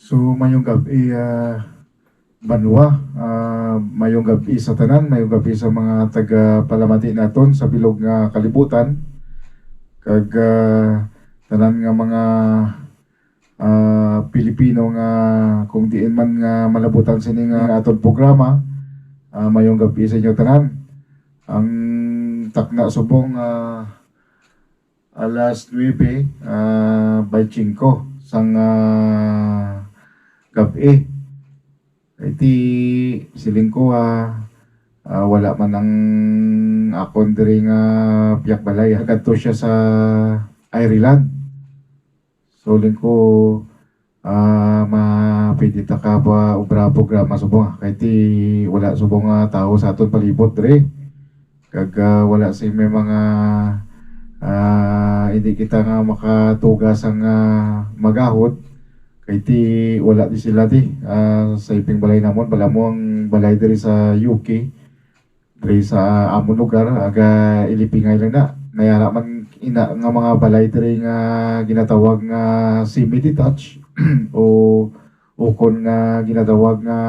So mayong gabi banwa, mayong gabi sa tanan, mayong gabi sa mga taga palamati naton sa bilog nga kalibutan kag tanan nga mga Pilipino nga kung diin man nga malabutan sini nga aton programa. Mayong gabi sa inyo tanan. Ang takna subong alas 9 by 5 sang gabi. Iti siling ko wala man ang akon diri nga piyak balay. Kadto siya sa Ireland. So ling ko mapidita ka ba ubra programa subong kay ti wala subong tao sa aton palibot diri. Kag wala si may mga hindi kita nga makatugas ang magahod kay ti wala di sila sa iping balay namon bala mo ang balay diri sa UK diri sa amon lugar aga ilipingay lang na mayara man ina nga mga balay diri nga ginatawag nga semi-detached o kon nga ginatawag nga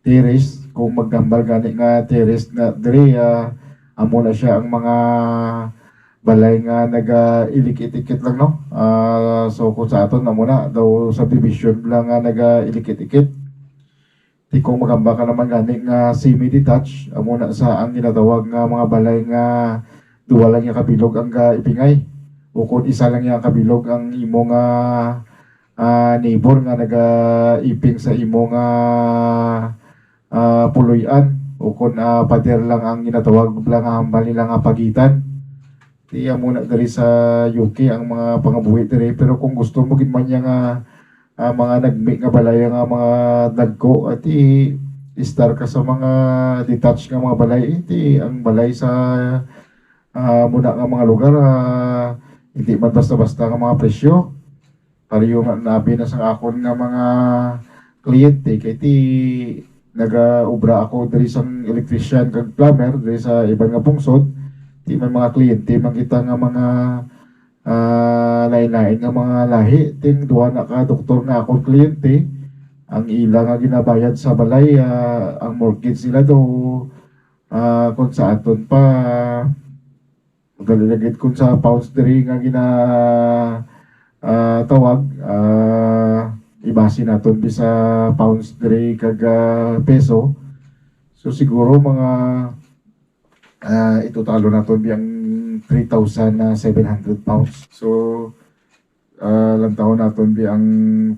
terrace. Kung magdambal gani nga terrace na diri amo na siya ang mga balay nga naga-ilikit-ikit lang, no? So kung sa aton na muna daw subdivision lang nga naga-ilikit-ikit. Di kung magamba ka naman gani nga semi-detached, amo na sa ang ginatawag nga mga balay nga duwa lang yung kabilog ang ipingay. O kung isa lang yung kabilog ang imo nga neighbor nga naga-iping sa imo nga puloy-an. O kung pader lang ang ginatawag lang ang hambal nila nga pagitan. Tiya muna dari sa UK ang mga pangabuhi diri, pero kung gusto mo gid man nga mga nagmi nga balay nga mga dagko at star ka sa mga detached nga mga balay iti ang balay sa muna nga mga lugar hindi man basta-basta nga mga presyo. Pariyo nga nabi na sa akon nga mga kliyente kay ti naga-ubra ako diri sa electrician kag plumber diri sa ibang nga pungsod. Di man mga kliyente man kita nga mga lain-lain nga mga lahi. Ting duha na ka doktor nga akong kliyente ang ila nga ginabayad sa balay ang mortgage nila do kung sa aton pa galilagit kung sa pounds diri nga tawag ibasi naton bisa pounds diri kag peso. So siguro mga ito talo naton biyang 3,700 pounds. So lantaw naton biyang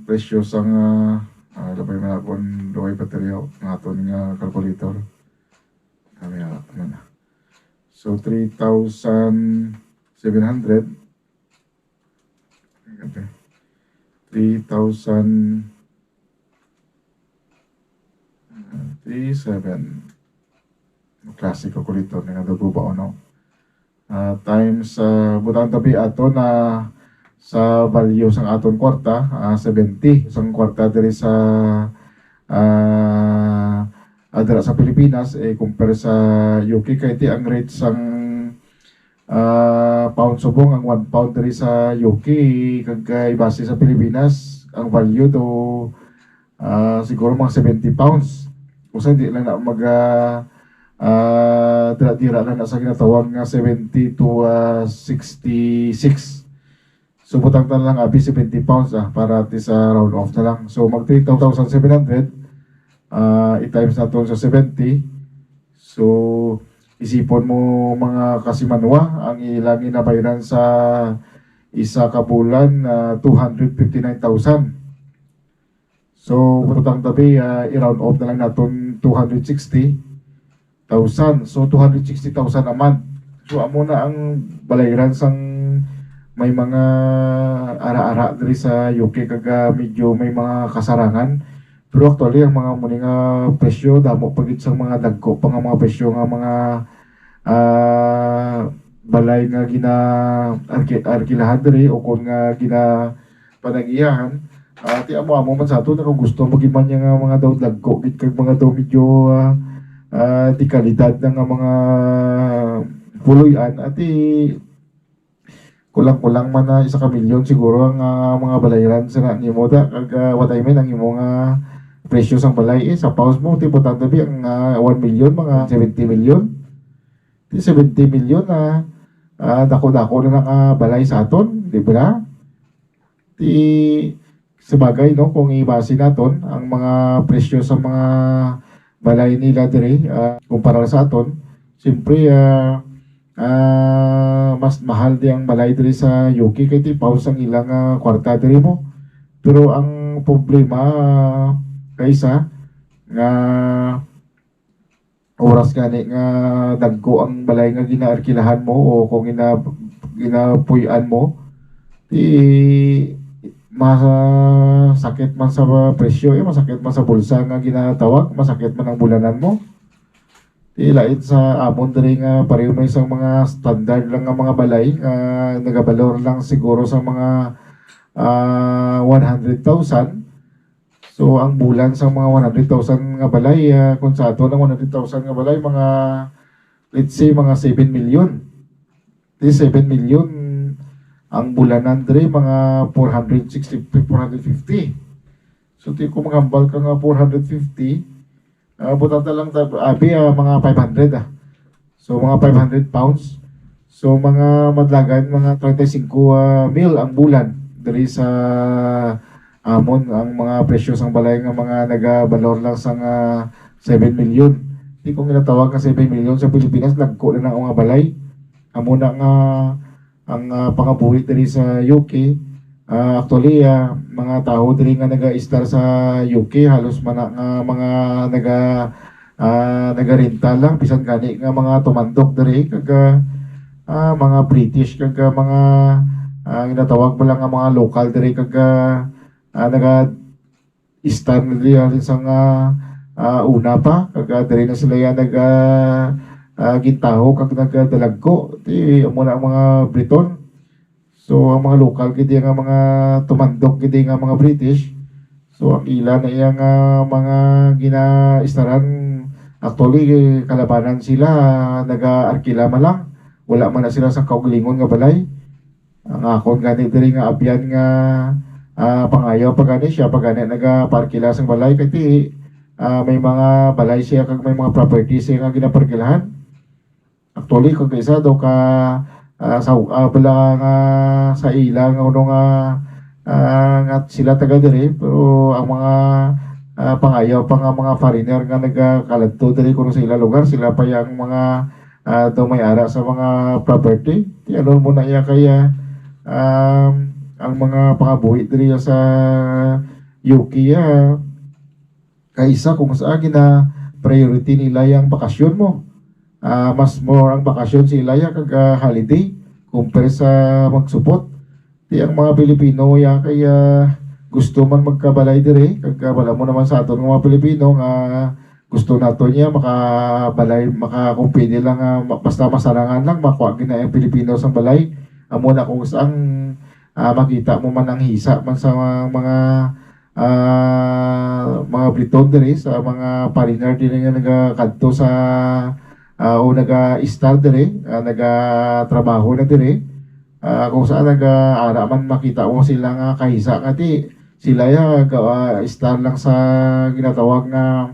presyo sang labay man akong duway baterya naton nga calculator. Kami ano na. So 3,700 okay. 3,037 classic calculator nga dugo ba ano times butang tabi ato na sa value sang aton kwarta 70 sang kwarta diri sa adra sa Pilipinas compare sa UK kay ti ang rate sang pound subong ang 1 pound diri sa UK kag ibase sa Pilipinas ang value do siguro mga 70 pounds kung hindi lang na mag dira lang na sa ginatawag nga 70 to 66. So butang tan lang abi 70 pounds para ti sa round off na lang. So mag 3,700 i-times naton sa 70. So isipon mo mga kasimanwa ang ilang inabayaran sa isa ka bulan 259,000. So butang tabi i-round off na lang naton 260,000. So 260,000 a month. So amo na ang balayran sang may mga ara-ara diri sa UK kag medyo may mga kasarangan. Pero actually ang mga muni nga presyo damo pagit sa mga dagko pa nga mga presyo nga mga balay nga gina arkilahan diri o kon nga gina panagiyahan. Ti amo man sa ato na kung gusto magiman nga mga daw dagko gid kag mga daw medyo di kalidad ng mga puloy-an at kulang-kulang man na 1 ka milyon siguro ang mga balayran sa nimo da kag what I mean ang imong presyo sang balay sa paus mo ti butang tabi ang 1 milyon mga 70 milyon. Ti 70 milyon na dako-dako na balay sa aton, di ba? Ti sabagay no kung ibase naton ang mga presyo sa mga balay nila dire kumpara sa aton, siyempre mas mahal di ang balay diri sa UK kay ti paus ang ilang kwarta diri mo. Pero ang problema kaysa nga oras gani nga dagko ang balay nga ginaarkilahan mo o kung ginapuy-an mo ti masakit man sa presyo masakit man sa bulsa nga ginatawag, masakit man ang bulanan mo. Ilait sa amon diri nga pareho may isang mga standard lang nga mga balay nagabalor lang siguro sa mga 100,000. So ang bulan sa mga 100,000 nga balay kung sa ato ng 100,000 nga balay mga let's say mga 7 million. Di 7 million ang bulanan diri mga 460 450. So ti ko magambal ka nga 450 butata lang mga 500 So mga 500 pounds. So mga madlagan mga 35 mil ang bulan diri sa amon ang mga presyo sang balay nga mga nagabalor lang sa 7 million. Di ko ginatawag nga 7 million sa Pilipinas nagko na ang mga balay. Amo na nga ang pangabuhi diri sa UK. Actually, mga tao diri nga naga-star sa UK halos man nga mga naga-rental lang bisan gani nga mga tumandok diri kag mga British kag mga ginatawag mo lang nga mga local diri kag naga-star diri sa una pa kag diri na sila ya gintaho kag nagadalagko ti amo na ang mga Briton. So ang mga local gidi nga mga tumandok gidi nga mga British. So ang ila na iya nga mga gina-istaran actually kalabanan sila naga-arkila man lang. Wala man na sila sa kaugalingon nga balay. Ang akon gani diri nga abyan nga pangayaw pa gani siya pag gani naga-parkila sang balay kay may mga balay siya kag may mga properties siya nga ginaparkilahan. Actually kag isa daw ka sa bala nga sa ilang nga sila taga diri pero ang mga pangayaw pa nga mga foreigner nga nagakaladto diri kuno sa ilang lugar sila pa yang mga daw may ara sa mga property ti ano mo na iya kaya ang mga pangabuhi diri sa UK kaysa kung sa gina priority nila yang bakasyon mo. Mas more ang bakasyon sila kag holiday kumpara sa magsupot. Di ang mga Pilipino kaya gusto man magkabalay dire kag bala mo naman sa aton mga Pilipino nga gusto nato niya makabalay makakumpini lang basta masarangan lang makuha gina ang Pilipino sa balay. Amo na kung saan makita mo man ang hisa man sa mga Briton dire sa mga foreigner din nga nagakadto sa o naga-star dire, naga-trabaho na dire, kung saan naga-ara man makita mo sila nga kahisa nga ti sila star lang sa ginatawag nga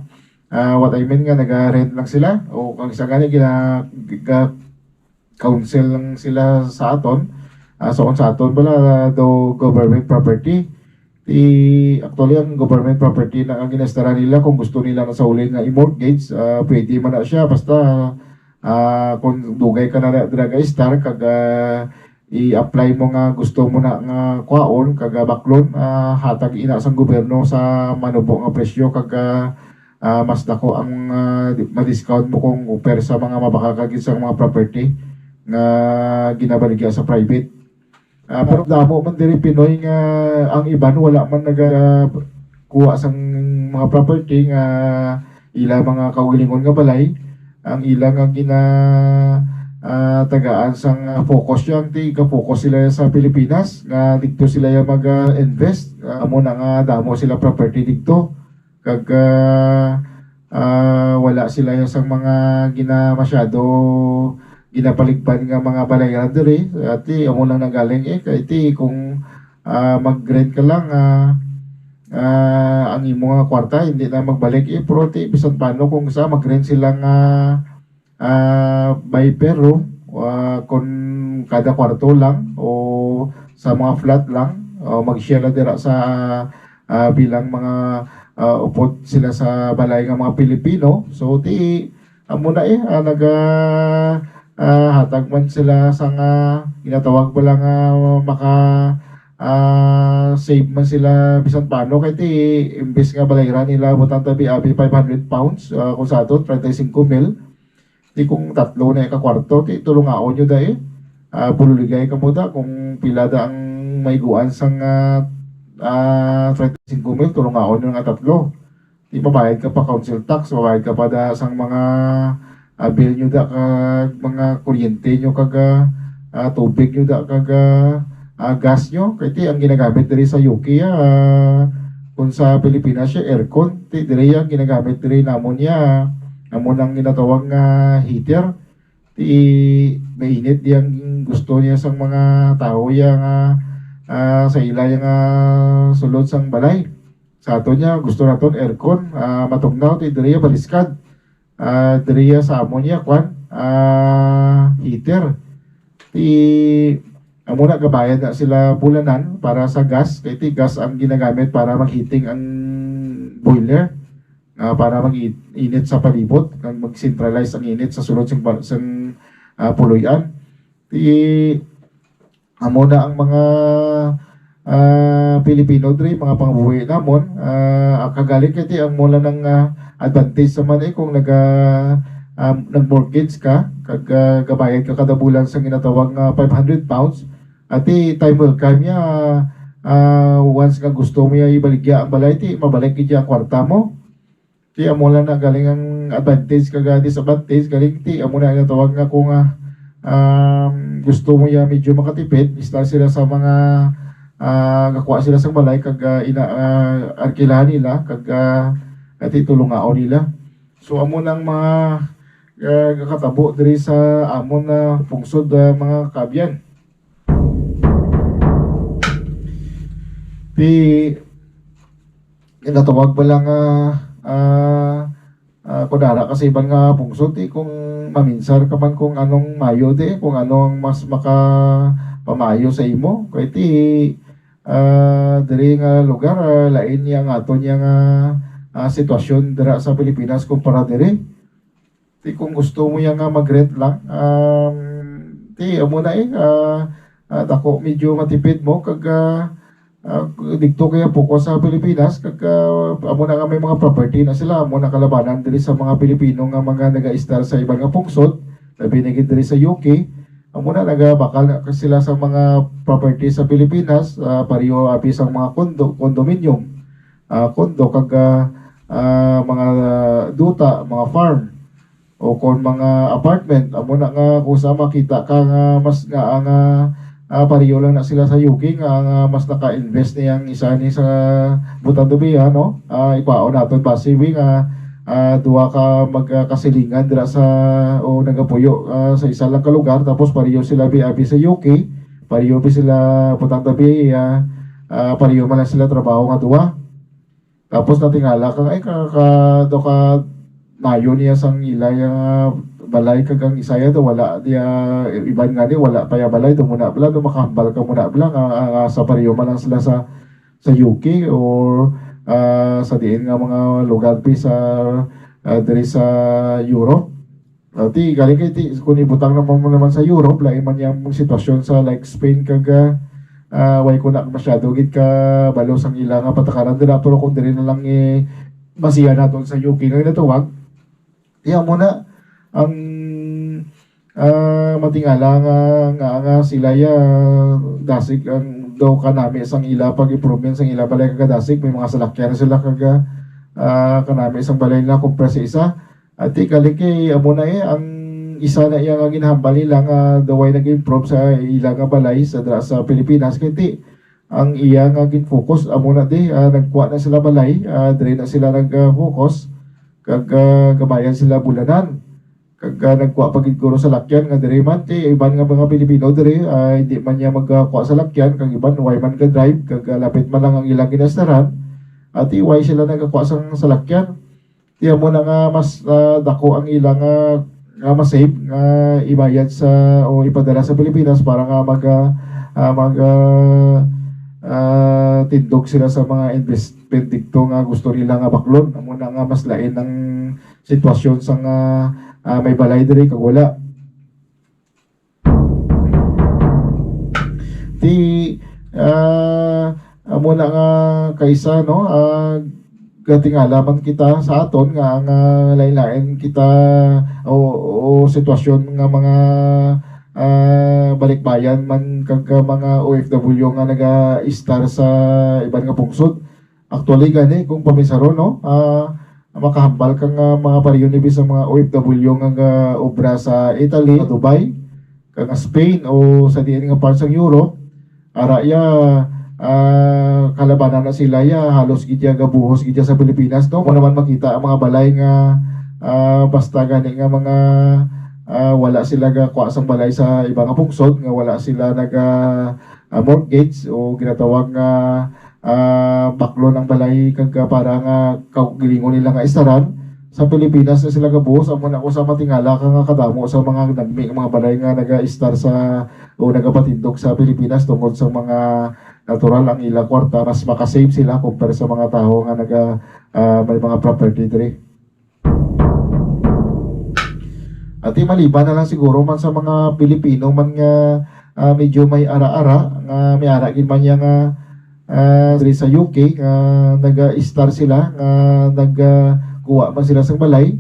what I mean nga naga-rent lang sila o kung isa gani council lang sila sa aton. So kung sa aton wala daw government property. Actually ang government property na ang ginastara nila kung gusto nila na sa uli nga i-mortgage, pwede man na siya basta kung dugay ka na star kag i-apply mo nga gusto mo na nga kwaon kag baklon hatag ina sa gobyerno sa manubo nga presyo kag mas dako ang ma-discount mo kung compare sa mga mabakakagid sa mga property nga ginabaligya sa private. Pero damo man diri Pinoy nga ang iban wala man kuha sang mga property nga ila mga kaugalingon nga balay ang ila nga tagaan sang focus yang ti ka-focus sila sa Pilipinas nga dito sila mag-invest amo na nga damo sila property dito kag wala sila sang mga masyado ginapaligban nga mga balayan diri at amo lang nagaling kay ti kung mag-rent ka lang ang imo nga kwarta hindi na magbalik pero ti bisan paano kung sa mag-rent sila nga by per room kung kada kwarto lang o sa mga flat lang o mag-share na dira sa bilang mga upod sila sa balay nga mga Pilipino so ti amo na naga hatag man sila sa nga ginatawag pa lang maka save man sila bisan paano kay ti imbes nga balayran nila butang tabi abi 500 pounds kung sa ato 35 mil ti kung tatlo na ka kwarto ti tulungaon nyo dai pululigay ka mo da kung pila da ang maiguan sang 35 mil tulungaon nyo nga tatlo ti mabayad ka pa council tax mabayad ka pa da sang mga bill nyo da kag mga kuryente nyo kag tubig nyo da kag gas nyo kay ti ang ginagamit diri sa UK kung sa Pilipinas siya aircon ti diri ang ginagamit diri namon niya namon ang ginatawag nga heater ti mainit yang gusto niya sang mga tao yang sa ila yang sulod sang balay sa ato niya gusto naton aircon matugnaw ti diri baliskad diri sa amon niya kwan heater ti amo na gabayad na sila bulanan para sa gas kay ti gas ang ginagamit para mag-heating ang boiler para mag-init sa palibot kang mag-centralize ang init sa sulod sang puluyan ti amo na ang mga Pilipino diri mga pangbuhi namon kagaling kay ti ang mula ng advantage sa man kung nag-mortgage ka kag gabayad ka kada bulan sa ginatawag nga 500 pounds at time will come niya once nga gusto mo ibaligya ang balay ti mabalik ti ang kwarta mo ti amo lang na galing ang advantage kag disadvantage galing ti amo na ginatawag nga kung gusto mo medyo makatipid start sila sa mga gakuha sila sa balay kag arkilahan nila kag at tulungaon nila so amo nang mga kakatabo diri sa amon na pungsod mga kabyan ti natawag pa lang kunara kasi ibang pungsod kung maminsar ka man kung anong mayo kung anong mas maka pamayo sa imo kay ti diri nga lugar lain niya nga ato niya nga sitwasyon dira sa Pilipinas kumpara diri ti kung gusto mo nga mag-rent lang ti amo na dako medyo matipid mo kag dito kaya po ko sa Pilipinas kag amo na nga may mga property na sila amo na kalabanan diri sa mga Pilipino nga mga naga-star sa ibang nga pungsod labi na diri sa UK amo na nagabakal na sila sa mga property sa Pilipinas pareho apis ang mga condominium kondo kag mga duta mga farm o kung mga apartment amo na nga kung sa makita ka nga mas nga ang pareho lang na sila sa UK nga mas naka-invest niyang isa ni sa butang dubi no ipaon naton pasibi nga duwa ka magkasilingan dira sa o nagapuyo sa isa lang ka lugar tapos pareho sila abi sa UK pareho sila butang dubi pareho man lang sila trabaho nga duwa tapos natingala ka do ka mayo niya sang ilay balay kagang isaya do wala dia iban nga wala pa balay do muna bala do makahambal ka muna bala sa pareho man lang sila sa UK or sa diin nga mga lugar sa diri sa Europe ti galing kay ti kun ibutang naman sa Europe lain man yang sitwasyon sa like Spain kag way ko na masyado gid ka balo sang ila nga patakaran dira pero kung diri na lang basiya naton sa UK nga natawag ti amo na ang matingala nga sila dasig ang daw kanami sang ila pag improvement sang ila balay kag dasig may mga salakyan sila kag kanami sang balay na kumpres isa at galing kay amo na ang isa na iya nga ginhambal nila nga daway nag-improve sa ila nga balay sa Pilipinas kay ang iya nga gin-focus amo na nagkuha na sila balay dire na sila nag-focus kag gabayan sila bulanan kag nagkuha pagid guro sa lakyan nga diri man ti iban nga mga Pilipino diri hindi man niya magkuha sa lakyan kag iban way man ka drive kag lapit man lang ang ilang ginastaran at way sila nagakuha sa lakyan tiya mo na nga mas dako ang ilang nga masave nga ibayad sa o ipadala sa Pilipinas para nga mag tindog sila sa mga investment dito nga gusto nila nga baklon amo na nga mas lain ang sitwasyon sa nga may balay diri kag wala ti amo na nga kaysa no gatingala man kita sa aton nga lain-lain kita o sitwasyon nga mga balikbayan man kag mga OFW nga naga-star sa iban nga pungsod. Actually gani kung pamisaro no makahambal kang mga pariyonibi sa mga OFW nga obra sa Italy, Dubai, kag Spain o sa diin nga parts ng Europe araya kalabanan na sila ya halos gidya gabuhos gidya sa Pilipinas no mo naman makita ang mga balay nga basta gani nga mga wala sila ga kuha sang balay sa ibang pungsod nga wala sila naga mortgage o ginatawag nga baklo ng balay kag para nga kaugilingon nila nga istaran sa Pilipinas na sila gabuhos amo na ko sa matingala ka nga kadamo sa mga nagmi mga balay nga naga-star sa o nagapatindog sa Pilipinas tungod sa mga natural ang ilang kwarta mas makasave sila kumpara sa mga tao nga may mga property diri. At maliban na lang siguro man sa mga Pilipino man nga medyo may ara-ara nga may ara gid man nga diri sa UK nga naga-star sila nga nagkuha man sila sa balay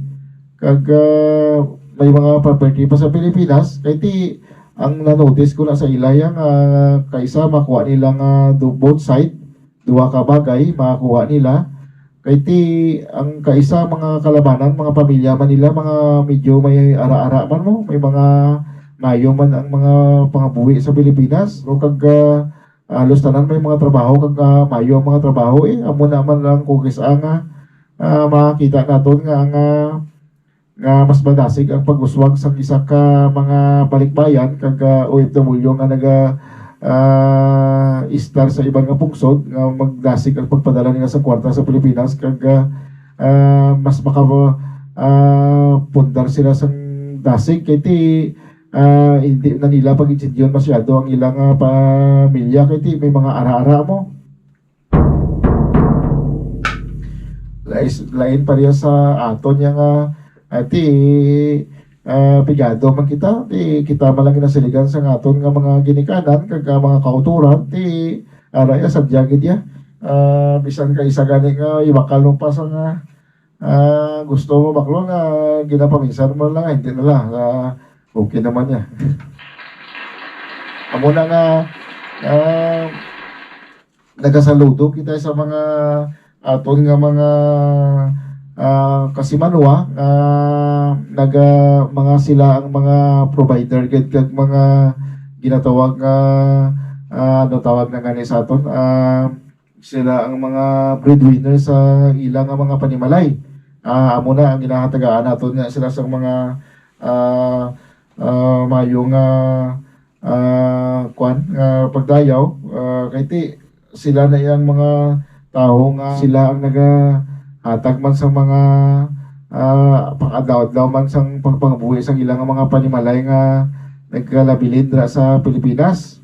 kag may mga property pa sa Pilipinas kay ti ang na-notice ko na sa ilayang kaysa makuha nila nga both side duwa ka bagay makakuha nila kay ti ang kaisa mga kalabanan mga pamilya man nila mga medyo may ara-ara man mo may mga mayo man ang mga pangabuhi sa Pilipinas o kag halos tanan may mga trabaho kag mayo ang mga trabaho amo naman lang kung kisa nga makita naton nga mas madasig ang pag-uswag sa isa ka mga balikbayan kag OFW nga star sa ibang nga pungsod nga magdasig ang pagpadala nila sa kwarta sa Pilipinas kag mas pundar sila sa dasig kay ti hindi na nila pag-intindyon masyado ang ilang pamilya kay ti may mga ara-ara mo lain pareha sa aton nga ati pigado man kita man lang kinasiligan sa aton nga mga ginikanan kag mga kauturan araya sadya gid ya bisan ka isa gani nga ibakal mo pa sa nga gusto mo baklo nga ginapaminsan mo lang hindi na lang okay naman ya amo na nga nagasaludo kita sa mga aton nga mga kasimanwa mga sila ang mga provider kag mga ginatawag nga ano tawag na gani sa aton sila ang mga breadwinner sa ilang mga panimalay amo na ang ginahatagaan naton nga sila sa mga mayong pagdayaw kay ti sila na yang mga tao nga sila ang hatag man sa mga pang-adlaw man sa pagpangabuhi sa ilang mga panimalay nga nagkalabilin dra sa Pilipinas.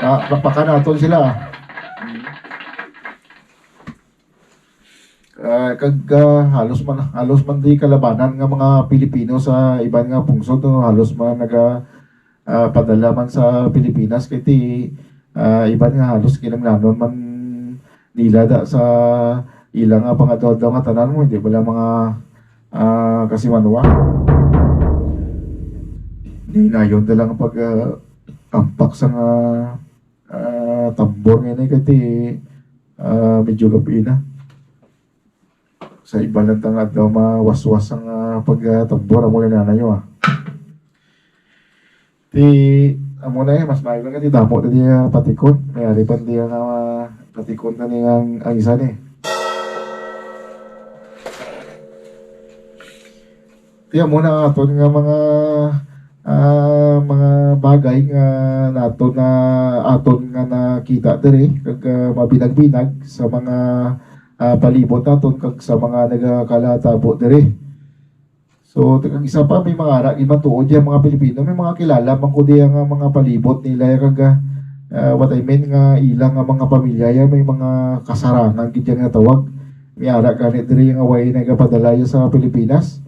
Bakpakan naton sila. Kag halos man di kalabanan nga mga Pilipino sa iban nga pungsod halos man padala man sa Pilipinas kay ti iban nga halos kinanglanon man nila da sa ilang pangadlaw nga tanan mo hindi wala mga kasimanwa ninayon da lang pag ampak sa tambor nga kati medyo gabi na sa iba lang tangad daw mawaswas ang pagtambor amo na nanayo amo na mas maayo nga ti damo na niya patikon may aripan niya patikon na niya ang isa ni Tiyan mo na aton nga mga bagay nga nato na aton nga nakita diri kag mabinag-binag sa mga palibot naton kag sa mga nagakalatabo diri. So kag isa pa may mga ara matuod yang mga Pilipino, may mga kilala man ko diya nga mga palibot nila kag what I mean nga ilang nga mga pamilya ya may mga kasarangan gid nga tawag. May ara ganit diri nga way nagapadala sa Pilipinas.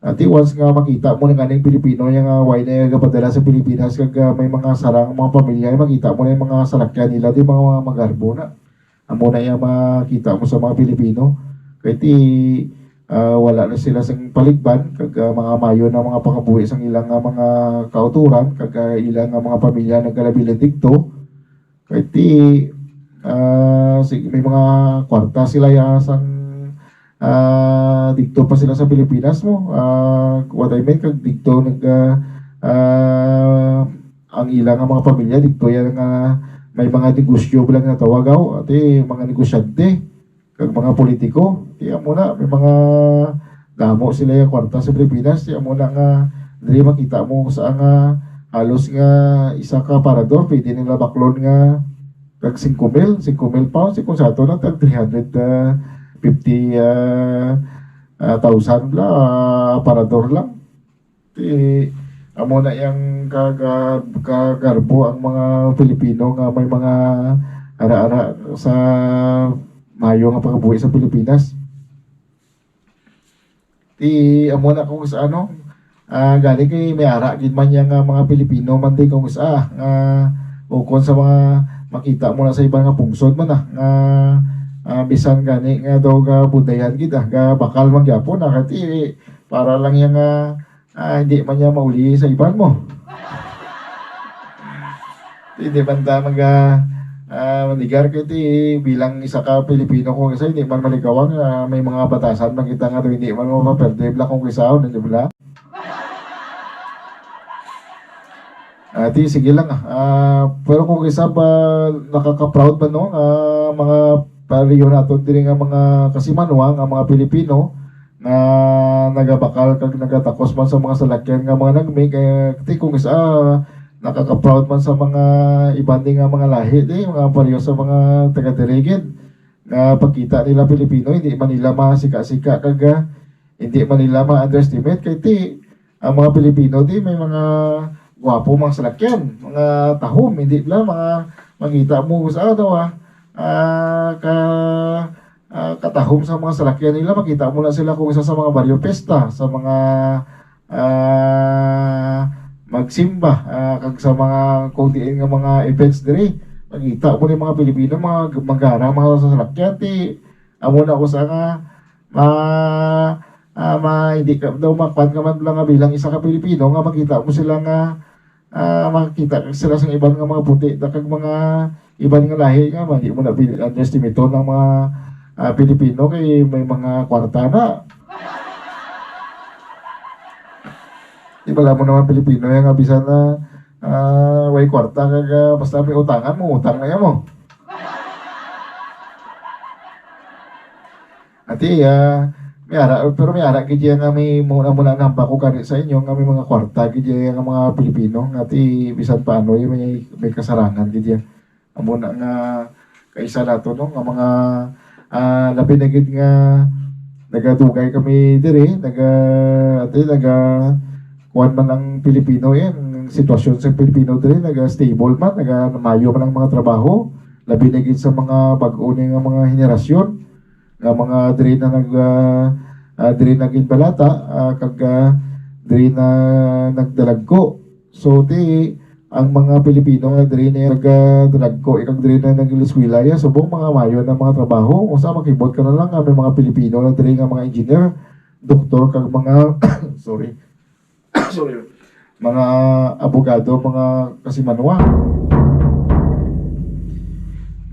At once nga makita mo ng kaning Pilipino yung why na nagapadala sa Pilipinas kag may mga sarang mga pamilya, makita mo na yung mga salakyan nila di mga magarbo na. Amo na yung makita mo sa mga Pilipino. Kaya wala na sila sa paligban kag mga mayo na mga pangabuhi sang ilang mga kauturan kag ilang mga pamilya nagkalabilan dikto. Kaya may mga kwarta sila ya sang dikto pa sila sa Pilipinas mo. What I mean kag dikto ang ilang mga pamilya dikto yan nga may mga negosyo bilang nga tawagaw at mga negosyante kag mga politiko. Tiyan mo na may mga damo sila yung kwarta sa Pilipinas. Tiyan mo na nga dili makita mo sa nga halos nga isa ka parador pwede nila baklon nga kag 5,000 pounds kung sa ato na tag 350,000 aparador lang. Amo na yung kagarbo ang mga Pilipino nga may mga ara-ara sa mayo nga pagkabuhi sa Pilipinas. Amo na kung sa ano, galing kay may ara gid man yang mga Pilipino man di kung sa ukon sa mga makita mo na sa ibang nga pungsod man bisan gani nga daw ga budayan gid ga bakal man gyapon kati para lang yang hindi man niya mauli sa iban mo. Hindi man ta manigar kiti bilang isa ka Pilipino kung isa hindi man maligawang may mga batasan makita nga daw hindi man mapaperde bla kung isaw nandiyo bla. Sige lang pero kung isa ba nakaka-proud ba no mga pariyo nato diri nga mga kasimanwa nga mga Pilipino na nagabakal kag nagatakos man sa mga salakyan nga mga nagmig kung isa nakaka-proud man sa mga ibanding nga mga lahi di mga pariyo sa mga taga-dirigid nga pagkita nila Pilipino hindi man nila masika-sika kag hindi man nila ma-underestimate kay ang mga Pilipino di may mga gwapo mga salakyan mga tahom hindi lang mga mangita mo sa katahom sa mga salakyan nila makita mo na sila kung isa sa mga baryo pesta sa mga magsimba kag sa mga kundiin nga mga events diri makita mo ni mga Pilipino mga magara mga salakyan amo na ko sa nga hindi ka daw makpan ka man lang bilang isa ka Pilipino nga makita mo sila nga makita sila sa ibang nga mga puti kag mga ibang nga lahi nga hindi mo na underestimate ng mga Pilipino kay may mga kwarta na. Di ba mo naman Pilipino yung abisan na way kwarta kag basta may utangan mo utang na yan mo. Pero may ara gid nga may muna namba ko kanit sa inyo nga may mga kwarta gid nga mga Pilipino nga bisan paano may kasarangan gid amo na nga kaisa nato no nga mga labi na gid nga nagadugay kami diri naga kuan man ang Pilipino yan sitwasyon sa Pilipino diri naga stable man naga mayo man ang mga trabaho labi na gid sa mga bag-o nga mga henerasyon nga mga diri na diri naging balata kag diri na nagdalagko so ang mga Pilipino nga diri na nagdalagko ikag diri na nagiliskwela ya subong mga mayo ng mga trabaho usa makibot ka na lang may mga Pilipino na diri nga mga engineer doktor kag mga sorry mga abogado mga kasimanwa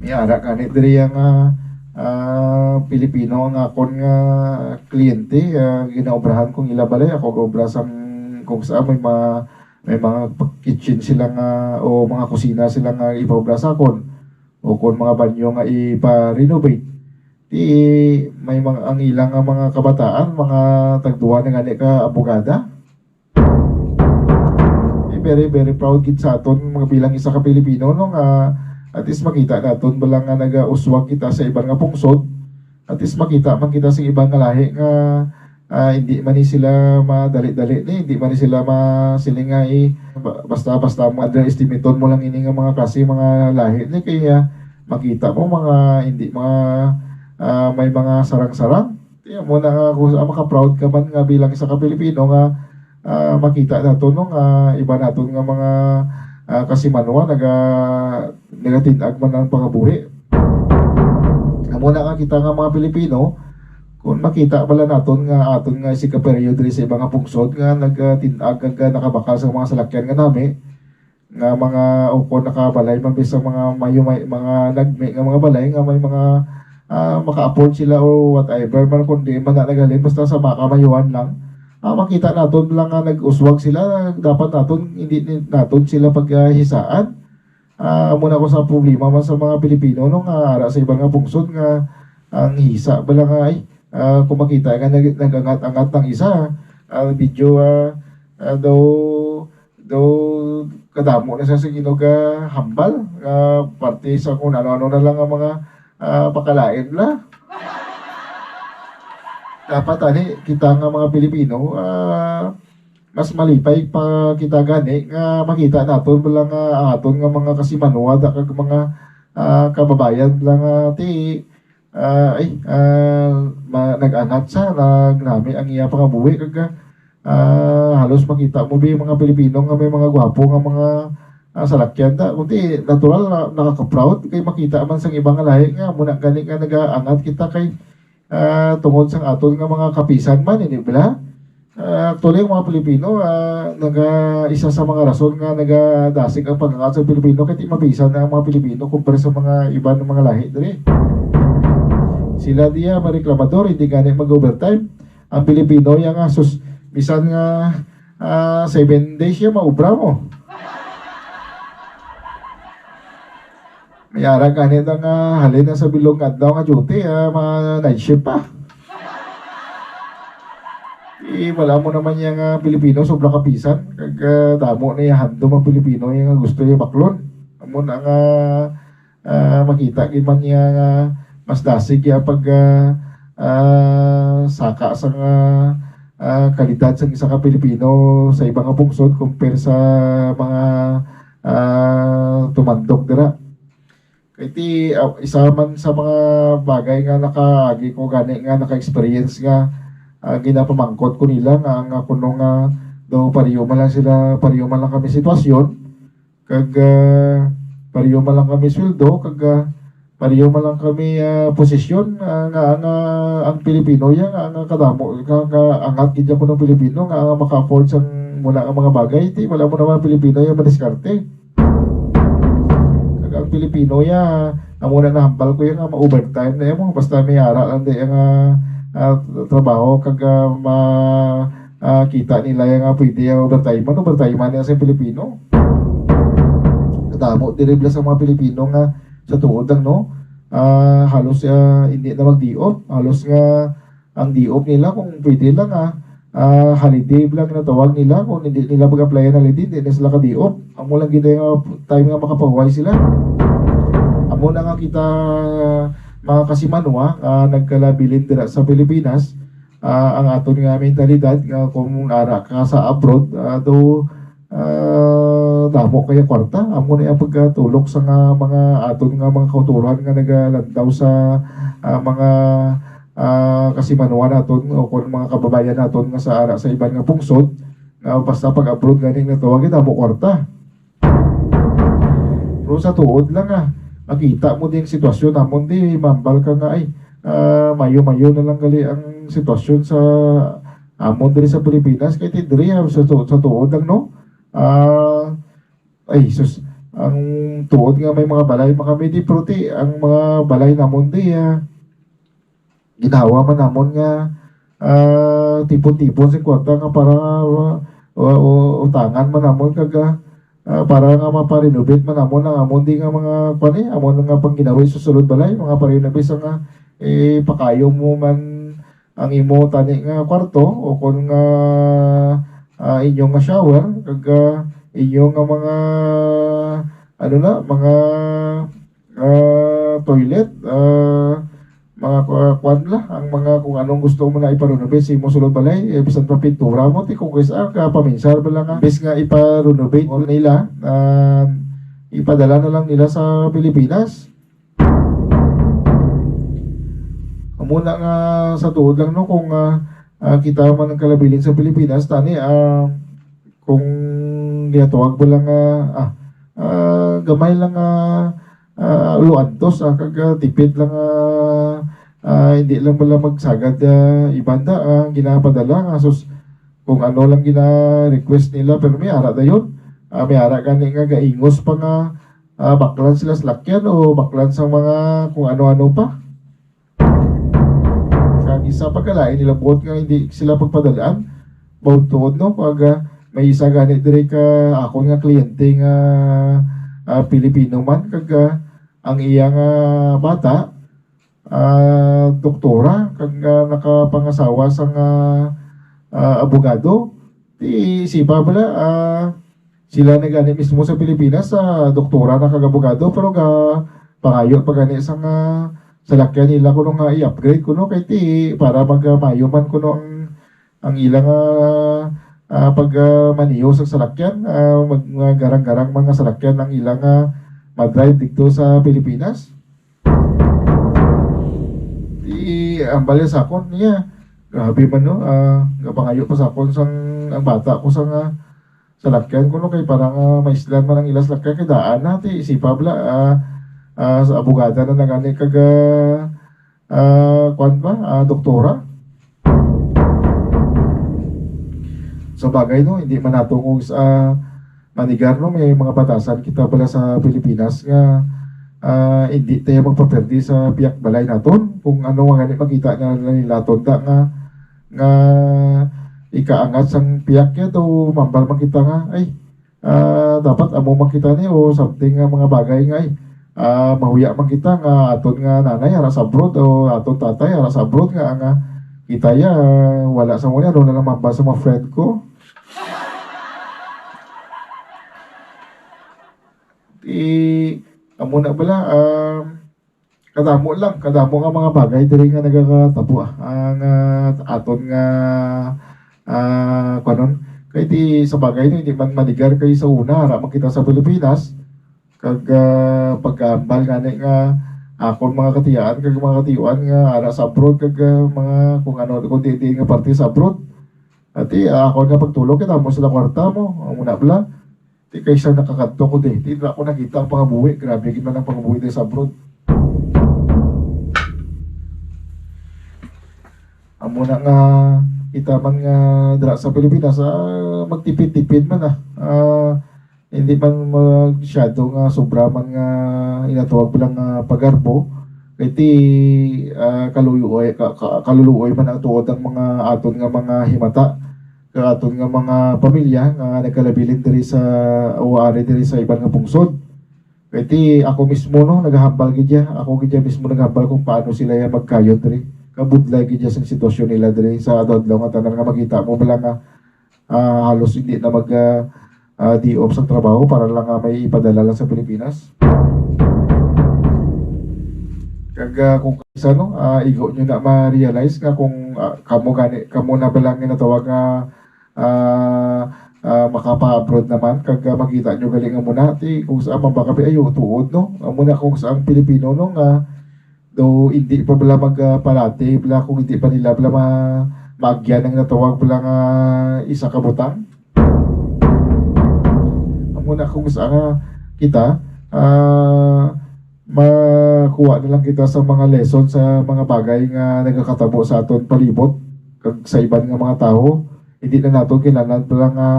may ara kanit diri nga Pilipino nga akon nga kliyente ginaobrahan kong ilabalay ako obra sang kung saan may mga kitchen sila nga o mga kusina sila nga ipaobra sa akon o kung mga banyo nga ipa-renovate Di may mga ang ilang nga mga kabataan, mga tagduwa na gani ka abogada. Very very proud gid sa aton mga bilang isa ka Pilipino no nga at least makita naton balang nga nagauswag kita sa ibang nga pungsod. At least makita man kita sa ibang nga lahi nga hindi man ni sila madali-dali ni, hindi man ni sila masilingay basta-basta mo underestimaton mo lang ini nga mga klase mga lahi ni kaya makita mo mga hindi mga may mga sarang-sarang. Tiyan mo na nga kung maka-proud ka man nga bilang isa ka Pilipino nga makita nato no nga iba naton nga mga kasimanwa nagatinag man ang pangabuhi. Amo na nga kita nga mga Pilipino kung makita pala naton nga aton nga si ka-period sa ibang nga pungsod nga nagatinag nga nakabakal sa mga salakyan nga nami nga mga uko nakabalay man sa mga mga nagmi nga mga balay nga may mga maka-afford sila o whatever man kundi man na nagalin basta sa makamayuan lang. Makita naton lang nga nag-uswag sila, dapat naton hindi naton sila paghisaan. Muna ko sa problema man sa mga Pilipino no nga ara sa ibang nga pungsod nga ang hisa bala nga ay kung makita nga nag-angat-angat ng isa video daw kadamo na sa siginog hambal parte sa kung ano-ano na lang ang mga pakalain la. Dapat ani kita nga mga Pilipino mas malipay pa kita gani nga makita naton lang nga aton nga mga kasimanwa kag mga kababayan lang ti nag-angat sa nagnami ang iya pangabuhi kag halos makita mo bi mga Pilipino nga may mga gwapo nga mga salakyan ta kundi natural na nakaka-proud kay makita man sang ibang lahi nga muna gani nga nag-angat kita kay tungod sa aton nga mga kapisan man ini bala. Actually ang mga Pilipino isa sa mga rason nga nagadasig ang pag-angat sa Pilipino kay di mabisan na ang mga Pilipino kumpara sa mga iba ng mga lahi diri. Sila diya mareklamador hindi gani mag-overtime. Ang Pilipino yang bisan nga 7 days ya maubra mo. May ara ganit ang halin na sa bilog adlaw nga duty, mga night shift pa. Wala mo naman yung Pilipino, sobra kapisan. Kag damo na yung handom ang Pilipino yung gusto yung baklon. Amo na nga makita giman niya mas dasig ya pag saka sa kalidad sa isa ka Pilipino sa ibang nga pungsod compare sa mga tumandok dira. Iti isa man sa mga bagay nga nakaagi ko gani nga naka-experience nga ginapamangkot ko nila nga ang kuno nga do pariyo man lang kami sitwasyon kag pariyo man lang kami sweldo kag pariyo man lang kami posisyon nga ang Pilipino ya nga kadamo nga angat gid ko ng Pilipino nga maka-afford sang muna ang mga bagay ti wala mo naman Pilipino ya madiskarte. Ang Pilipino ya amuna na hambal ko yung ma-overtime na mo basta may ara lang di yung trabaho kag kita nila yung pwede overtime niya sa Pilipino. Kadamo diribla sa mga Pilipino nga sa tuod lang no halos hindi na mag-diop halos nga ang diop nila kung pwede lang holiday lang na tawag nila kung hindi nila mag-apply na holiday hindi na sila ka-diop amo lang gina yung time nga makapahuway sila. Amo na nga kita mga kasimanwa nagkalabilin dira sa Pilipinas ang aton nga mentalidad nga kung ara ka sa abroad damo kaya kwarta amo na yung pagkatulok sa mga aton nga mga kauturan nga nagalandaw sa mga kasimanwa naton o kung mga kababayan naton nga sa ara sa ibang nga pungsod basta pag abroad ganing natawag damo kwarta. Pero sa tuod lang makita mo din sitwasyon namon di mambal ka nga ay mayo-mayo na lang gali ang sitwasyon sa amon diri sa Pilipinas kay diri sa tuod lang no ang tuod nga may mga balay kami di prote ang mga balay namon di ginawa man namon nga tipon-tipon sa kwarta nga para utangan man namon kag para nga maparenovate man amon ang amon di nga mga amon nga pang ginawa sa sulod balay mga parenovate sa nga pakayo mo man ang imo tani nga kwarto o kung nga inyong nga shower kag inyong nga mga ano na mga toilet mga kwan la ang mga kung anong gusto mo na iparenovate sa imo sulod balay bisan pa pintura mo ti kung kaysa ka paminsar ba lang nga bis nga iparenovate nila ipadala na lang nila sa Pilipinas. Muna nga sa tuod lang no kung kita man ang kalabilin sa Pilipinas tani kung ginatawag mo lang gamay lang luantos kag tipid lang hindi lang pala magsagad ibanda ginapadala sus kung ano lang gina-request nila pero may ara dayon may ara gani nga gaingos pa nga baklan sila sa lakyan o baklan sa mga kung ano-ano pa kag isa pagkalain nila buot nga hindi sila pagpadalaan buot tuod no kag may isa gani dire ka ako nga kliyente nga Pilipino man kag ang iyang bata doktora kag nakapangasawa sa abogado ti sipa bala sila na gani mismo sa Pilipinas doktora na kag abogado pero pangayo pa gani sa salakyan nila kuno nga i-upgrade kuno kay ti para magmayo man kuno ang ilang pag maniyo sa salakyan garang-garang mga salakyan ang ilang madrive dito sa Pilipinas. Ang bali sa akon niya grabe man no pangayo pa sa akon sang ang bata ko sa salakyan kuno kay parang maislan man ang ilas salakyan kay daan na ti isipa bla sa abogada na nagani kag kwan ba doktora sa bagay no hindi man natungog sa manigar no may mga batasan kita pala sa Pilipinas nga hindi tayo magpaperdi sa piyak balay naton kung ano nga gani makita na nila tonda nga ikaangat sang piyak ya to mambal makita nga ay dapat amo makita ni o something nga mga bagay nga ay mahuya man kita nga aton nga nanay ara sa abroad o aton tatay ara sa abroad nga kita ya wala sa muna doon na lang mambal sa mga friend ko amo na bala kadamo nga mga bagay diri nga nagakatabo ang aton nga kanon kay di sa bagay no hindi man manigar kay sa una ara makita sa Pilipinas kag pagkaambal gani nga akon mga katiyaan kag mga katiyuan nga ara sa abroad kag mga kung ano kung di nga parte sa abroad ati ako nga pagtulog kita mo sila kwarta mo muna bala di kaysa nakakadto ko di na ako nakita ang pangabuhi grabe gid man ang pangabuhi di sa abroad amo na nga kita man nga dira sa Pilipinas magtipid-tipid man hindi man masyado nga sobra man nga inatawag bilang pagarbo kay ti kaluluoy man ang tuod ang mga aton nga mga himata aton nga mga pamilya nga nagkalabilin diri sa uari diri sa ibang nga pungsod kay ti ako mismo no naghahambal gid ako gid mismo naghahambal kung paano sila magkayod diri kabudlay gid sa sitwasyon nila diri sa adlaw nga tanan nga makita mo bala nga halos hindi na mag di off sa trabaho para lang may ipadala lang sa Pilipinas. Kag kung isa no, igo nyo na ma-realize nga kung kamo na ba lang natawag nga makapa-abroad naman kag makita nyo galing nga muna ti kung saan man baka ayo tuod no. Muna kung saan Pilipino no nga do hindi pa bala magpalati bala kung hindi pa nila bala maagyan ang natawag bala nga isa ka butang. Muna kung saan kita makuha na lang kita sa mga lesson sa mga bagay nga nagkakatabo sa aton palibot kag sa iban nga mga tao hindi na nato kinahanglan pala nga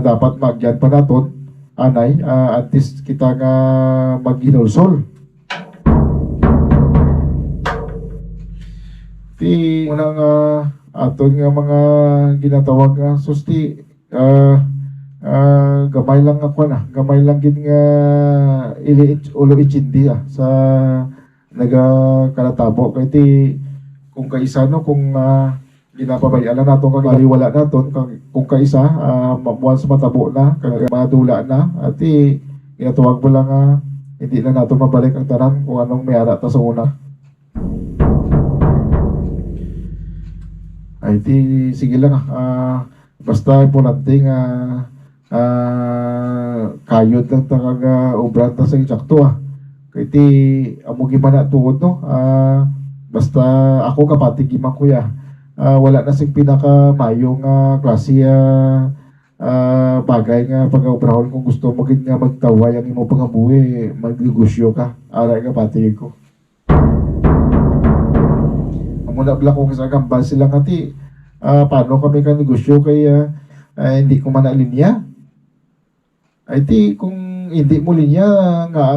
dapat magyan pa naton anay at least kita nga maghinulsol ti muna nga aton nga mga ginatawag nga susti gamay lang ako gamay lang gid nga ulo ichindi sa nagakanatabo kay ti kung kaisa no kung ginapabayaan na nato kag baliwala naton kung kaisa once matabo na kag madula na at ginatuwag mo lang hindi na nato mabalik ang tanan kung anong may ara ta sa una. Ay sige lang basta importante nga kayod lang ta kag obran ta sa insakto kay ti amo gimana tuod no basta ako kapati giman kuya wala na sing pinaka mayong klase bagay nga pag-obrahon kung gusto mo gid nga magtaway ang imo pangabuhi magnegosyo ka aray kapati ko amo na bala ko sa gambal sila nga ti paano kami ka negosyo kay hindi ko man linya ay ti kung hindi mo linya nga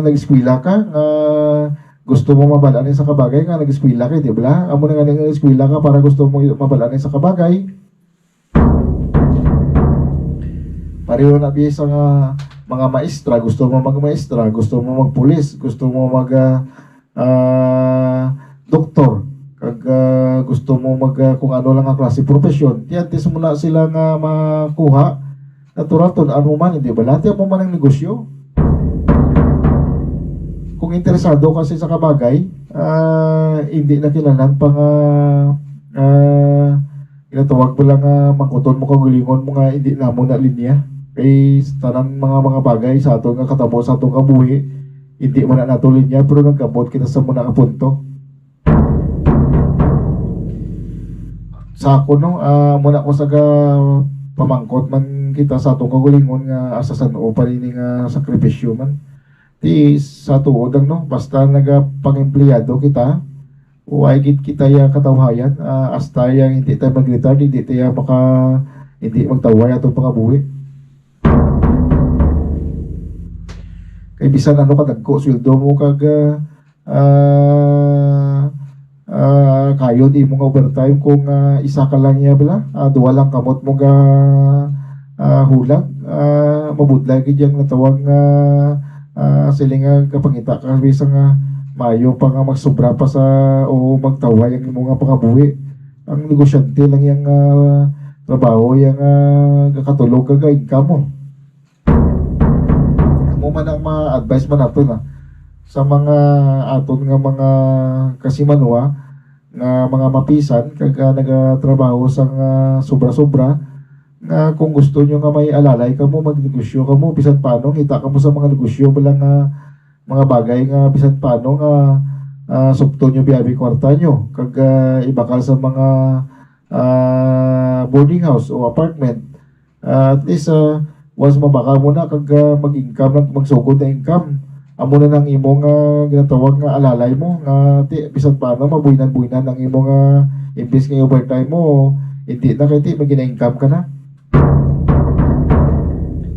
nag-eskwela ka nga gusto mo mabalaan sa kabagay nga nag-eskwela ka, di ba? Amo na nga nag-eskwela ka para gusto mo mabalaan sa kabagay. Pareho na biya sa mga maestra, gusto mo mag-maestra, gusto mo mag-pulis, gusto mo mag-doktor, kag gusto mo kung ano lang ang klase profesyon. Tiyantis mo na sila nga makuha, natural to, ano man, di ba? Lahat mo man ang negosyo. Kung interesado kasi sa kabagay, hindi na kailangan pang inatawag mo lang mangkuton mo kagulingon mo nga hindi na mo na linya. Kay tanang mga bagay sa ato nga katabo sa atong kabuhi, hindi man na nato linya pero nagkabot kita sa muna nga punto. Sa ako no, muna ko sa pamangkot man kita sa atong kagulingon nga asasan o pa rin nga sakripisyo man. Di sa tuod lang no basta nagapang-empleyado kita o ay kita ya katawhayan hasta yang hindi tayo mag-retard hindi tayo hindi magtaway atong pangabuhi kay bisan ano ka dagko sweldo mo kag kayo di mo nga overtime kung isa ka lang ya bala duwa lang kamot mo ga hulag mabudlay gid yang natawag nga silinga kapangita ka bisa nga mayo pa nga magsobra pa sa o magtaway ang imo nga pangabuhi ang negosyante lang yang trabaho yang katulog ka income mo mo man ang ma-advise man nato na sa mga aton nga mga kasimanwa nga mga mapisan kag nagatrabaho sa sobra-sobra nga kung gusto nyo nga may alalay ka mo, magnegosyo ka mo, bisan paano, kita ka mo sa mga negosyo balang mga bagay nga bisan paano nga supto nyo biyabi kwarta nyo, kag ibakal sa mga boarding house o apartment. At least, once mabaka mo na, kag mag-income, magsugod na income, amo na ng imong ginatawag nga alalay mo, nga bisan paano, mabuinan-buinan ang imong imbis nga overtime mo, hindi na kayo mag-income ka na.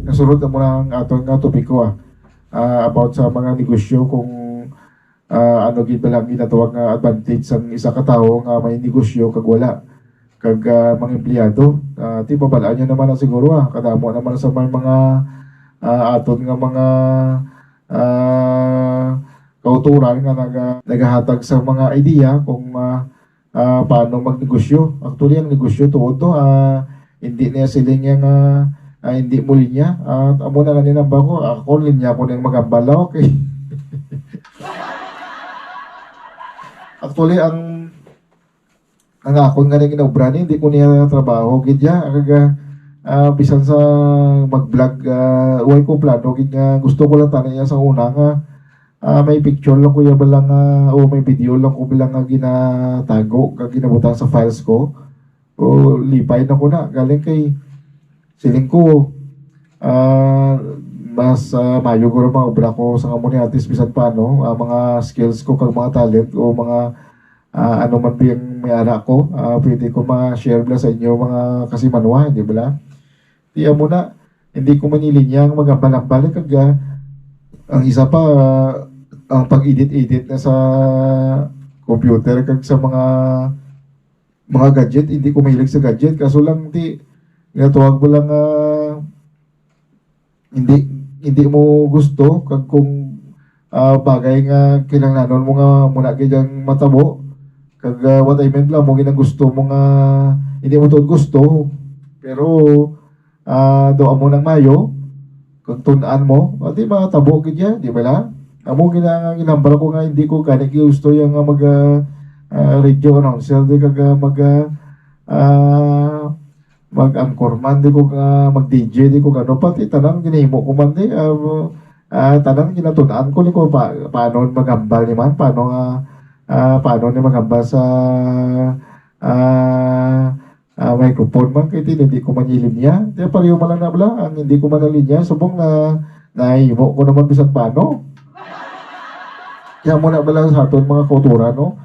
Nasunod na muna ang atong topiko about sa mga negosyo kung ano gid ba lang ginatawag nga advantage sang isa ka tawo nga may negosyo kag wala kag mga empleyado ti babalaan nyo naman na siguro kadamo naman sa mga aton nga mga kauturan nga nagahatag sa mga idea kung paano magnegosyo. Actually ang negosyo tuod to hindi niya siling nga hindi mo linya at amo na kanina ba ko ako linya ko nang magambala okay. Actually ang akon nga ginobra ni hindi ko niya trabaho gidya kag bisan sa mag-vlog way ko plano gid nga gusto ko lang tanan niya sa una nga may picture lang ko ya balang o may video lang ko balang ginatago kag ginabutang sa files ko o lipay na ko na galing kay siling ko mas mayo ko mga obra ko sa kamuni artist bisan paano mga skills ko kag mga talent o mga ano man biyang may anak ko pwede ko ma-share bla sa inyo mga kasimanwa di ba tiya mo na hindi ko manilinyang magambal-ambal kag ang isa pa ang pag-edit na sa computer kag sa mga gadget hindi ko mahilig sa gadget kaso lang ginatawag mo lang hindi mo gusto kag kung bagay nga kinahanglanon mo nga muna kayang matabo kag what I meant lang mo ginang gusto mo nga hindi mo to gusto pero do amo nang mayo kung tunan mo, di ba tabo kanya, di ba lang? Amo ginambal ko nga hindi ko gani gusto yung mag radio announcer, di ka mag-anchor man, di ko ka mag-DJ, di ko gano, pati tanang ginihimo ko man, di, tanang ginatunan ko, di ko paano magambal ni man, paano ni magambal sa microphone man kaya hindi ko manilin niya. Kaya pareho man lang na bala, ang hindi ko manalin niya, subong na naihimo ko naman bisan paano. Kaya muna bala sa aton mga kultura, no?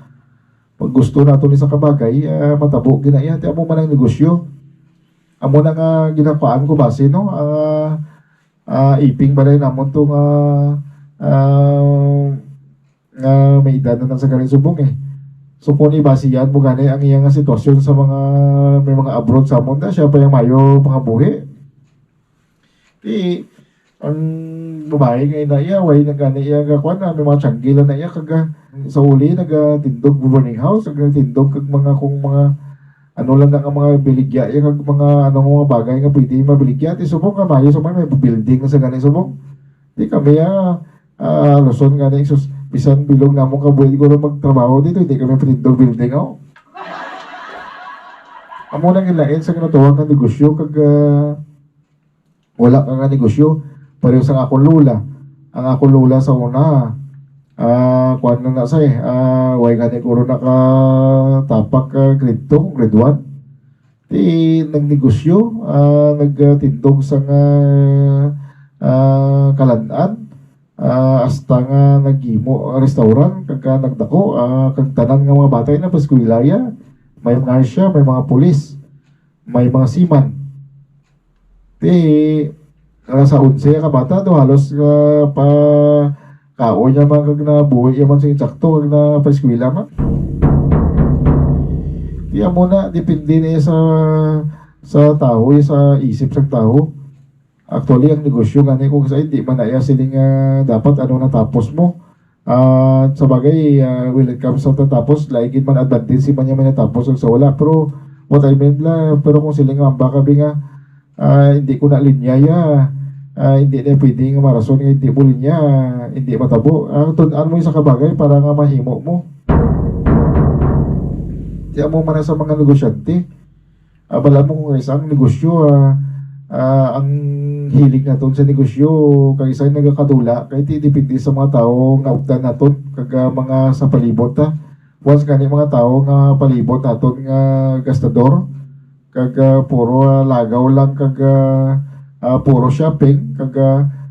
Pag gusto natin sa kabagay, matabo, ginaya, kaya mo man ang negosyo. Amo na nga ginakuan ko base, no? Iping balay namon itong may edad na sa galing subong eh. So kung ibase yan mo gani ang iyang sitwasyon sa mga may mga abroad sa mundo, siya pa yung mayo pangabuhi. Ang babae ngayon na iya, way na gani iya kakuan na may mga tiyanggilan na iya kaga sa uli nagatindog boarding house, nagatindog kag mga kung mga ano lang nga mga biligya iya kag mga ano mga bagay nga pwede mabiligya ti subong ka mayo sa may building na sa gani subong. Di kami Luzon gani sus bisan bilog na mo kabuhi ko na magtrabaho dito, hindi kami patindog building ako. Amo nang ilain sa kinatuwag ng negosyo kag wala ka nga negosyo pareho sa akong lula. Ang akong lula sa una kuan na sa way gani ko ron nakatapak grade 2, grade 1. Di nagnegosyo, nagtindog sa kalanaan. Hasta nga nagimo restaurant kagka nagdako kag tanan nga mga batay na paskwilaya may mga siya, may mga pulis, may mga seaman. Sa 11 ka bata do halos pa kao niya man kag nabuhi man sa insakto kag na paskwila man. Di amo na depende na sa tao, sa isip sa tao. Actually, ang negosyo gani kung sa hindi man na siling dapat ano natapos mo. Sa bagay, when it comes sa tatapos, like man advantage si man niya may natapos sa wala. Pero, what I meant lang, pero kung siling mamba kabi nga, hindi ko na linyaya, hindi na pwede nga marason nga hindi mo linya, hindi matabo. Tunan mo yung sa kabagay para nga mahimo mo. Tiyan mo man sa mga negosyante. Bala mo kung isang negosyo, ang hilig naton sa negosyo kay isa nagakadula kay depende sa mga tao nga ugdan naton kag mga sa palibot once gani mga tao nga palibot naton nga gastador kag puro lagaw lang kag puro shopping kag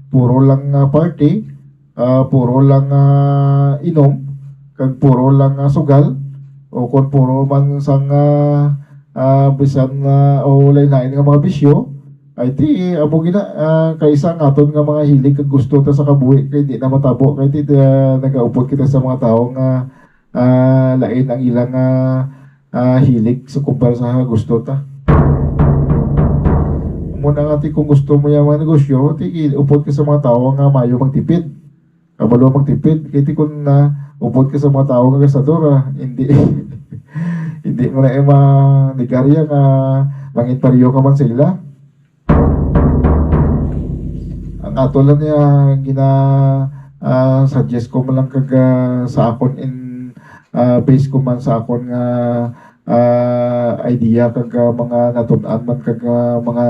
puro lang party puro lang inom kag puro lang sugal o kung puro man sang bisan o lain-lain nga mga bisyo ay ti amo gina kaysa nga aton nga mga hilig kag gusto ta sa kabuhi kay di na matabo kay ti nagaupod kita sa mga tao nga lain ang ilang hilig sa kumpara sa gusto ta. Muna nga ti kung gusto mo yung mga negosyo, ti upod ka sa mga tao nga mayo magtipid. Kabalo magtipid, kaya ti kung upod ka sa mga tao nga gastador, hindi hindi mo na manigarya nga mangin pariyo ka man sila. Ang ato lang niya suggest ko man lang kag sa akon in base ko man sa akon nga idea kag mga natun-an man kag mga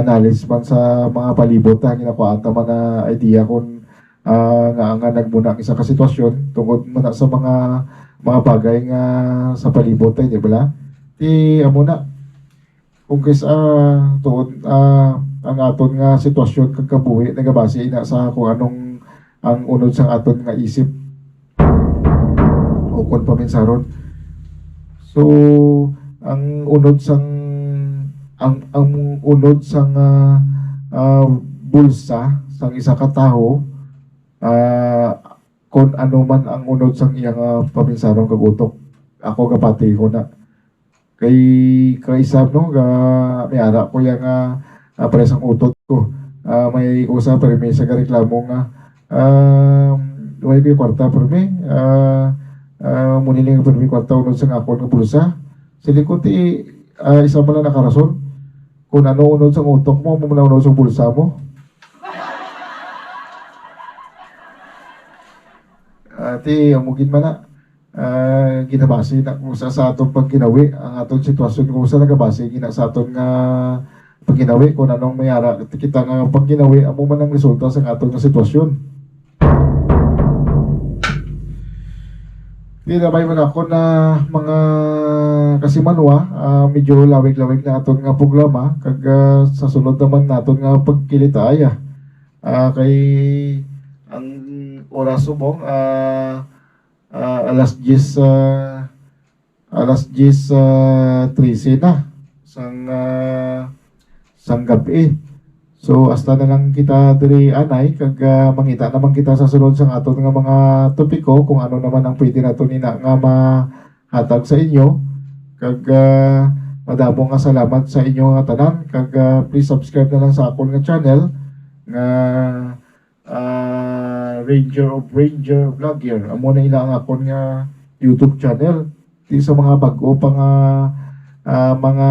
knowledge man sa mga palibot na ginakuha ta man na idea kon nga nagmuna isa ka sitwasyon tungod man sa mga bagay nga sa palibot ay di ba? Ti amo na kung kaysa tuod ang aton nga sitwasyon kag kabuhi nagabase ina sa kung anong ang unod sang aton nga isip o kon paminsaron. So ang unod sang ang unod sang bulsa sang isa ka tawo kung ano man ang unod sang iyang paminsaron kag utok. Ako kapati ko na kay kaisab no may ara ko yang presang utot ko may usa pero may sa reklamo nga Wala ko yung kwarta permi. Muniling permi kwarta unod sa akon nga bulsa. Sili ko ti isa mo lang nakarason. Kung ano unod sa utok mo, mo na unod sa bulsa mo. Ti amugin man na. Ginabase na kung sa atong pagginawi ang atong sitwasyon kung sa nagabase gina sa atong pagginawi kung anong mayara kita nga pagginawi amo man ang resulta sa atong sitwasyon. Ginabay man ako na mga kasimanwa medyo lawig-lawig na atong nga programa kag sa sunod naman naton nga pagkilitaya kay ang oras subong alas 10 13 na sang gabi. So hasta na lang kita diri anay kag mangita naman kita sa sunod sang aton nga mga topiko kung ano naman ang pwede nato nina nga mahatag sa inyo kag madamo nga salamat sa inyo nga tanan kag please subscribe na lang sa akon nga channel nga Ranger Vlogger. Amo na ila ang akon nga YouTube channel. Di sa mga bago pa nga mga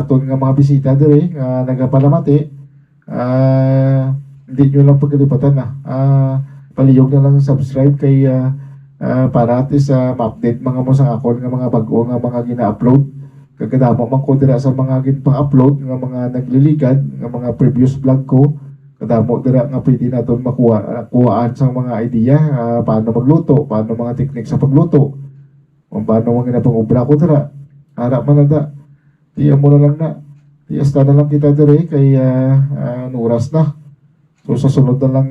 aton nga mga bisita dire nga nagapalamati. Hindi nyo lang pagkalipatan na. Palihog na lang subscribe kay para at least ma-update mga mo sa akon nga mga bago nga mga gina-upload. Kagdamo man ko dira sa mga ginpang-upload nga mga nagliligad nga mga previous vlog ko. Kadamo dira nga pwede naton makuhaan sa mga idea paano magluto, paano mga teknik sa pagluto, kung paano mga ginapang-obra ko dira. Harap man na tiyan mo na lang na. Tiyasta na lang kita dira kay oras na. So sa sunod na lang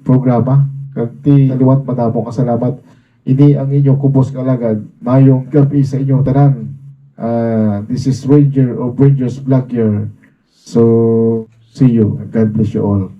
programa. Kag ti liwat madamo ka salamat. Ini ang inyong kubos kalagad. Mayong gabi sa inyong tanan. This is Ranger of Rangers Vlogger. So, see you. God bless you all.